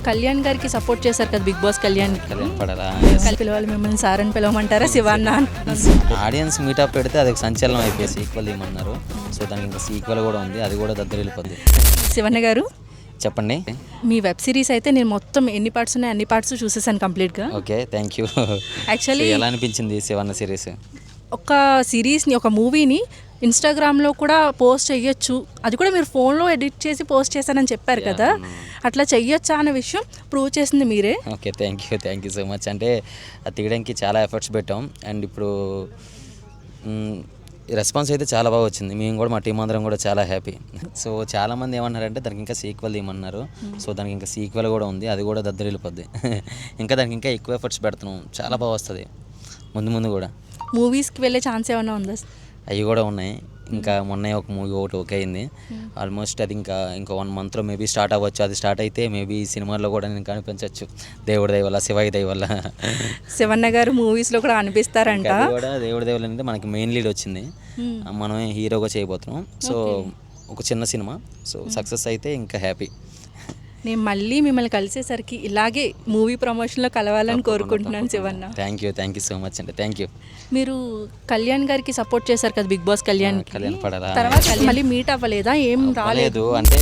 కళ్యాణ్ గారికి సపోర్ట్ చేశారు కదా బిగ్ బాస్ కళ్యాణ్ పడాలా పిలవాలి మిమ్మల్ని సార్ అని పిలవమంటారా శివన్న ఆడియన్స్ మీటప్ పెడితే అది సంచలనం అయిపోయి సీక్వెల్ ఇవ్వమన్నారు. సో దానికి ఇంకా సీక్వెల్ కూడా ఉంది, అది కూడా దద్దరిల్లిపోద్ది. శివన్న గారు చెప్పండి. మీ వెబ్ సిరీస్ అయితే నేను మొత్తం ఎన్ని పార్ట్స్ ఉన్నాయి అన్ని పార్ట్స్ చూసేసాను కంప్లీట్గా. Okay, thank you. యాక్చువల్లీ ఎలా అనిపించింది శివన్న సిరీస్? ఒక సిరీస్ని ఒక మూవీని ఇన్స్టాగ్రామ్లో కూడా పోస్ట్ చేయొచ్చు, అది కూడా మీరు ఫోన్లో ఎడిట్ చేసి పోస్ట్ చేశానని చెప్పారు కదా, అట్లా చెయ్యొచ్చా అనే విషయం ప్రూవ్ చేసింది మీరే. Okay, thank you so much. అంటే అది తీయడానికి చాలా ఎఫర్ట్స్ పెట్టాం అండ్ ఇప్పుడు రెస్పాన్స్ అయితే చాలా బాగా వచ్చింది. మేము కూడా మా టీం అందరం కూడా చాలా హ్యాపీ. సో చాలామంది ఏమన్నారంటే దానికి ఇంకా సీక్వెల్ ఇవ్వమన్నారు. సో దానికి ఇంకా సీక్వెల్ కూడా ఉంది, అది కూడా దద్దరిల్లిపోద్ది. ఇంకా దానికి ఇంకా ఎక్కువ ఎఫర్ట్స్ పెడుతున్నాం, చాలా బాగా వస్తుంది ముందు కూడా. మూవీస్కి వెళ్ళే ఛాన్స్ ఏమైనా ఉందా? అవి కూడా ఉన్నాయి. ఇంకా మొన్న ఒక మూవీ ఒకటి ఓకే అయింది ఆల్మోస్ట్. అది ఇంకా 1 monthలో మేబీ స్టార్ట్ అవ్వచ్చు. అది స్టార్ట్ అయితే మేబీ సినిమాల్లో కూడా నేను కనిపించవచ్చు దేవుడి దయ వల్ల, శివయ్య దయ వల్ల. శివన్న గారు మూవీస్లో కూడా అనిపిస్తారంట. అది కూడా దేవుడి దయ వల్ల అంటే మనకి మెయిన్ లీడ్ వచ్చింది, మనమే హీరోగా చేయబోతున్నాం. సో ఒక చిన్న సినిమా, సో సక్సెస్ అయితే ఇంకా హ్యాపీ. నేను మళ్ళీ మిమ్మల్ని కలిసేసరికి ఇలాగే మూవీ ప్రమోషన్లో కలవాలని కోరుకుంటున్నాను Shivanna. Thank you so much అండి, థ్యాంక్ యూ. మీరు కళ్యాణ్ గారికి సపోర్ట్ చేశారు కదా బిగ్ బాస్ కళ్యాణ్ పడాలా తర్వాత మళ్ళీ మీట్ అవ్వలేదా? ఏం రాలేదు అంటే